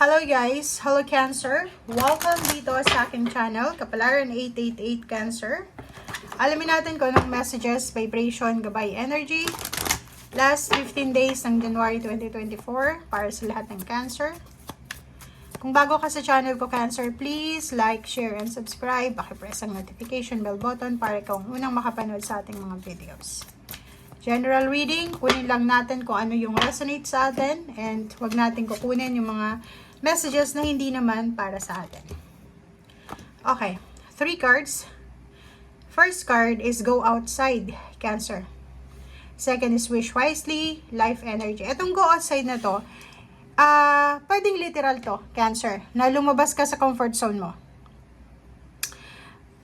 Hello guys! Hello Cancer! Welcome dito sa aking channel, Kapalaran 888 Cancer. Alamin natin kung anong messages, vibration, gabay, energy. Last 15 days ng January 2024 para sa lahat ng Cancer. Kung bago ka sa channel ko Cancer, please like, share, and subscribe. Pakipress ang notification bell button para ikaw ang unang makapanood sa ating mga videos. General reading, kunin lang natin kung ano yung resonate sa atin and huwag natin kukunin yung mga messages na hindi naman para sa atin. Okay, 3 cards. First card is go outside, Cancer. Second is wish wisely, life energy. Itong go outside na to, pwedeng literal to, Cancer, na lumabas ka sa comfort zone mo.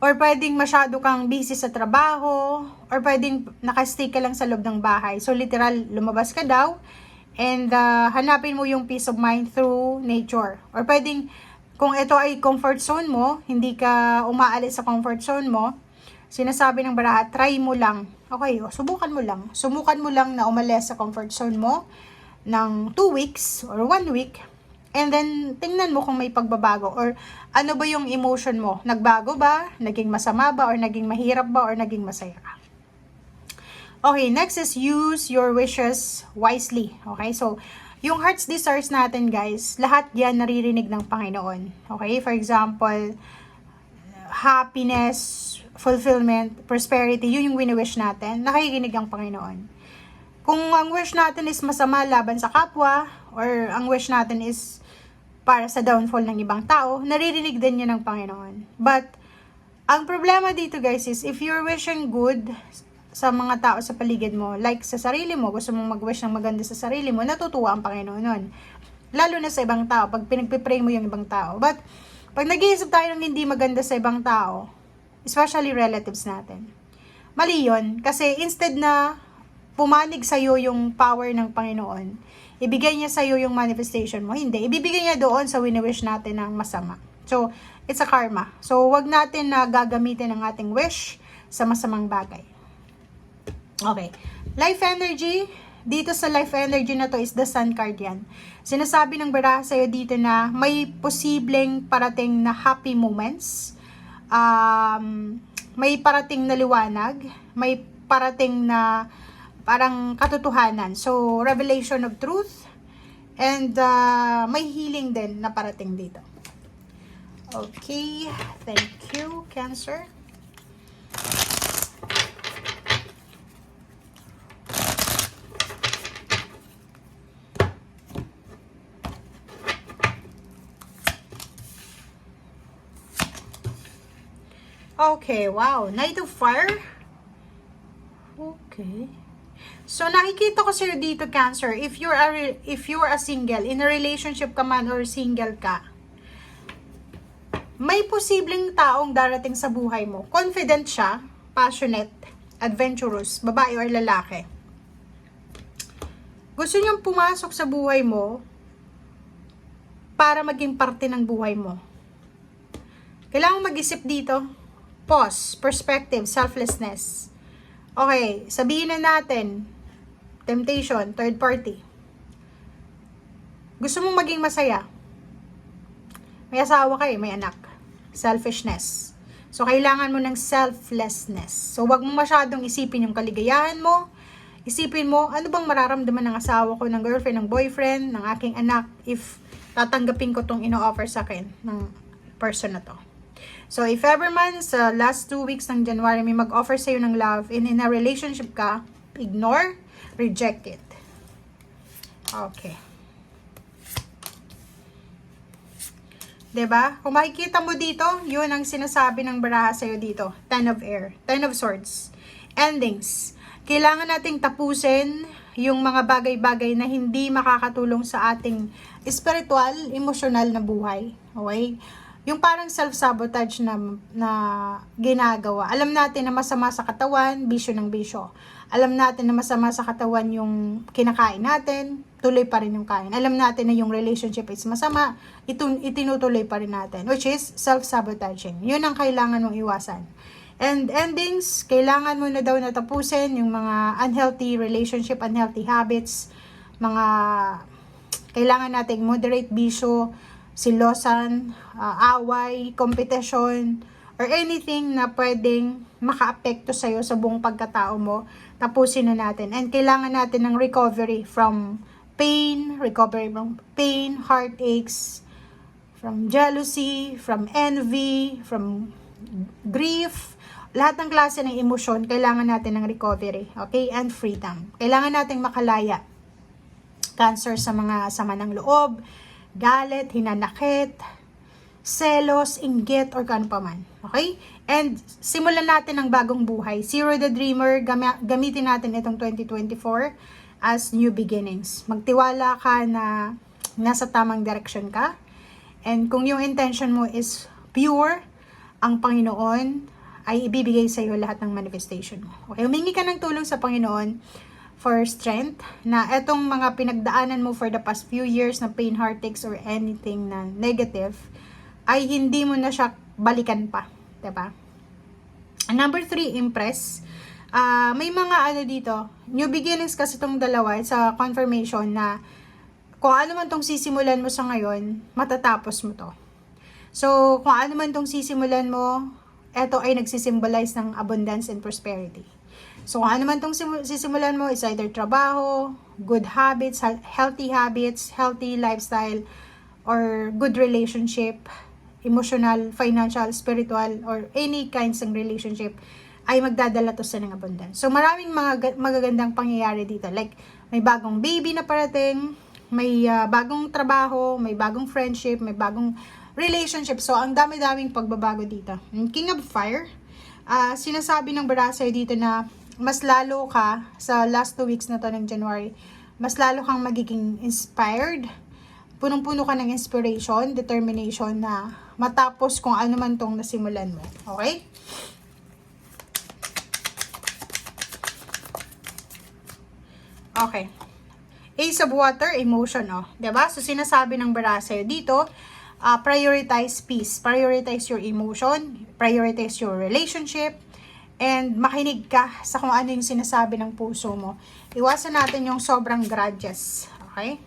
Or pwedeng masyado kang busy sa trabaho, or pwedeng nakastay ka lang sa loob ng bahay. So literal, lumabas ka daw, and hanapin mo yung peace of mind through nature. Or pwedeng, kung ito ay comfort zone mo, hindi ka umaalis sa comfort zone mo, sinasabi ng baraha, try mo lang. Okay, subukan mo lang. Sumukan mo lang na umalis sa comfort zone mo ng 2 weeks or 1 week. And then, tingnan mo kung may pagbabago or ano ba yung emotion mo. Nagbago ba? Naging masama ba? Or naging mahirap ba? Or naging masaya ka? Okay, next is use your wishes wisely. Okay, so, yung heart's desires natin, guys, lahat yan naririnig ng Panginoon. Okay, for example, happiness, fulfillment, prosperity, yun yung wini-wish natin. Nakikinig ang Panginoon. Kung ang wish natin is masama laban sa kapwa, or ang wish natin is para sa downfall ng ibang tao, naririnig din yun ng Panginoon. But, ang problema dito guys is, if you're wishing good sa mga tao sa paligid mo, like sa sarili mo, gusto mong mag-wish ng maganda sa sarili mo, natutuwa ang Panginoon nun. Lalo na sa ibang tao, pag pinagpipray mo yung ibang tao. But, pag nag-iisip tayo ng hindi maganda sa ibang tao, especially relatives natin, mali yun. Kasi instead na pumanig sa'yo yung power ng Panginoon, ibigay niya sa'yo yung manifestation mo. Hindi. Ibibigay niya doon sa wini-wish natin ng masama. So, it's a karma. So, wag natin na gagamitin ang ating wish sa masamang bagay. Okay. Life energy. Dito sa life energy na to is the sun card yan. Sinasabi ng baraha sa'yo dito na may posibleng parating na happy moments. May parating na liwanag. May parating na parang katotohanan. So, revelation of truth. And may healing din na parating dito. Okay. Thank you, Cancer. Okay, wow. Knight of Fire. Okay. So, nakikita ko sa'yo dito, Cancer, if you're a single, in a relationship ka man or single ka, may posibleng taong darating sa buhay mo. Confident siya, passionate, adventurous, babae or lalaki. Gusto niyang pumasok sa buhay mo para maging parte ng buhay mo. Kailangan mag-isip dito. Pause, perspective, selflessness. Okay, sabihin na natin, temptation, third party. Gusto mong maging masaya. May asawa kayo, may anak. Selfishness. So, kailangan mo ng selflessness. So, wag mo masyadong isipin yung kaligayahan mo. Isipin mo, ano bang mararamdaman ng asawa ko, ng girlfriend, ng boyfriend, ng aking anak, if tatanggapin ko tong ino-offer sa akin ng person na to. So, if ever man, sa last 2 weeks ng January, may mag-offer sa'yo ng love, and in a relationship ka, ignore, reject it. Okay. Diba? Kung makikita mo dito, yun ang sinasabi ng baraha sa'yo dito. Ten of Air. Ten of Swords. Endings. Kailangan nating tapusin yung mga bagay-bagay na hindi makakatulong sa ating spiritual, emosyonal na buhay. Okay? Yung parang self-sabotage na ginagawa. Alam natin na masama sa katawan, bisyo ng bisyo. Alam natin na masama sa katawan yung kinakain natin, tuloy pa rin yung kain. Alam natin na yung relationship is masama, itinutuloy pa rin natin. Which is self-sabotaging. Yun ang kailangan mong iwasan. And endings, kailangan mo na daw natapusin yung mga unhealthy relationship, unhealthy habits, mga Kailangan nating moderate bisyo, silosan, away, competition, or anything na pwedeng makaapekto sa'yo sa buong pagkatao mo, tapusin na natin. And kailangan natin ng recovery from pain, heartaches, from jealousy, from envy, from grief, lahat ng klase ng emosyon, kailangan natin ng recovery, okay? And freedom. Kailangan nating makalaya. Cancer sa mga sama ng loob, galit, hinanakit, selos, inggit, or kano pa man, okay? And simulan natin ang bagong buhay. Zero the Dreamer, gamitin natin itong 2024 as new beginnings. Magtiwala ka na nasa tamang direction ka. And kung yung intention mo is pure, ang Panginoon ay ibibigay sa iyo lahat ng manifestation mo. Okay, humingi ka ng tulong sa Panginoon for strength na etong mga pinagdaanan mo for the past few years na pain, heartaches, or anything na negative, ay hindi mo na siya balikan pa. Diba? Number 3, impress. May mga ano dito, new beginnings kasi itong dalawa sa confirmation na kung ano man tong sisimulan mo sa ngayon, matatapos mo to. So, kung ano man tong sisimulan mo, ito ay nagsisimbolize ng abundance and prosperity. So, kung ano man tong sisimulan mo, is either trabaho, good habits, healthy lifestyle, or good relationship, emotional, financial, spiritual, or any kinds ng relationship, ay magdadala to sa ng abundance. So, maraming mga magagandang pangyayari dito. Like, may bagong baby na parating, may bagong trabaho, may bagong friendship, may bagong relationship. So, ang dami-daming pagbabago dito. King of Fire, sinasabi ng Barasay dito na mas lalo ka sa last 2 weeks na to ng January, mas lalo kang magiging inspired, punong-puno ka ng inspiration, determination na matapos kung ano man tong nasimulan mo. Okay? Okay. Ace of Water, emotion, oh. Diba? So, sinasabi ng Barasay dito, prioritize peace, prioritize your emotion, prioritize your relationship, and makinig ka sa kung ano yung sinasabi ng puso mo. Iwasan natin yung sobrang grudges. Okay?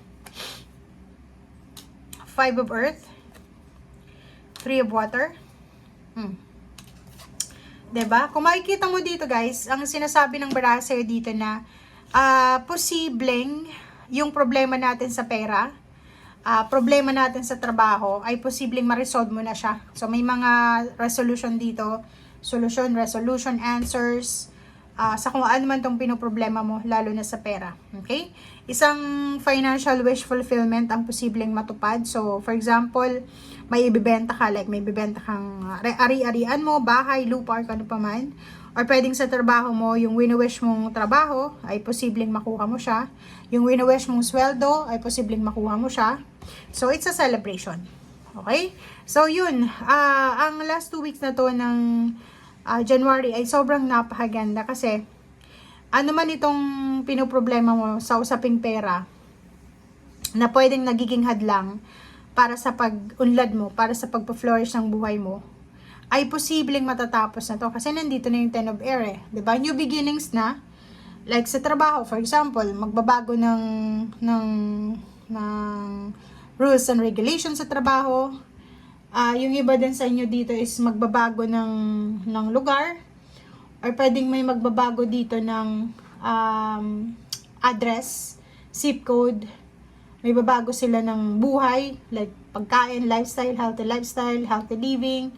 5 of Earth, 3 of Water. Diba? Kung makikita mo dito, guys, ang sinasabi ng Barasay dito na posibleng yung problema natin sa pera, problema natin sa trabaho, ay posibleng ma-resolve mo na siya. So, may mga resolution dito, resolution, answers, sa kung ano man tong pinoproblema mo, lalo na sa pera. Okay? Isang financial wish fulfillment ang posibleng matupad. So, for example, may ibibenta ka, like may ibibenta kang ari-arian mo, bahay, lupa, or ano pa man. Or pwedeng sa trabaho mo, yung wini-wish mong trabaho, ay posibleng makuha mo siya. Yung wini-wish mong sweldo, ay posibleng makuha mo siya. So, it's a celebration. Okay? So, yun. Ang last 2 weeks na to ng January ay sobrang napakaganda kasi ano man itong pinoproblema mo sa usaping pera na pwedeng nagiging hadlang para sa pag-unlad mo, para sa pag-flourish ng buhay mo, ay posibleng matatapos na to kasi nandito na yung 10 of Air eh. Diba? New beginnings na. Like sa trabaho, for example, magbabago ng rules and regulations sa trabaho. Yung iba din sa inyo dito is magbabago ng lugar. Or pwedeng may magbabago dito ng address, zip code. May babago sila ng buhay, like pagkain, lifestyle, healthy living.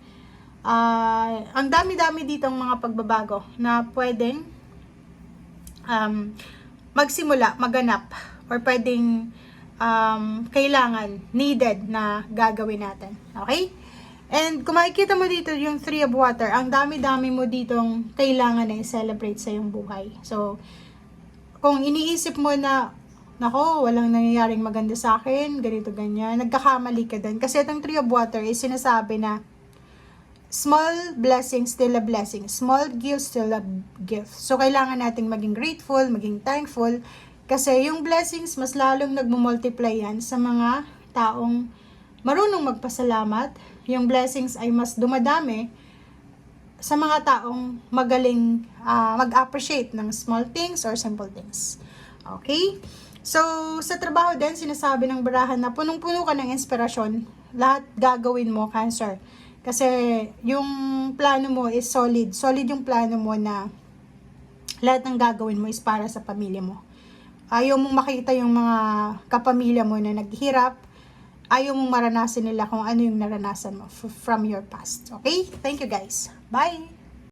Ang dami-dami ditong mga pagbabago na pwedeng magsimula, maganap, or pwedeng kailangan, needed na gagawin natin. Okay? And kung makikita mo dito yung 3 of Water, ang dami-dami mo ditong kailangan na i-celebrate sa iyong buhay. So, kung iniisip mo na, nako, walang nangyayaring maganda sa akin, ganito, ganyan, nagkakamali ka din. Kasi itong 3 of Water is sinasabi na small blessing, still a blessing. Small gift, still a gift. So, kailangan nating maging grateful, maging thankful. Kasi yung blessings, mas lalong nagmumultiply yan sa mga taong marunong magpasalamat. Yung blessings ay mas dumadami sa mga taong magaling mag-appreciate ng small things or simple things. Okay? So, sa trabaho din, sinasabi ng barahan na punong-puno ka ng inspirasyon. Lahat gagawin mo, Cancer. Kasi yung plano mo is solid. Solid yung plano mo na lahat ng gagawin mo is para sa pamilya mo. Ayaw mong makita yung mga kapamilya mo na naghihirap. Ayaw mong maranasan nila kung ano yung naranasan mo from your past. Okay? Thank you guys. Bye!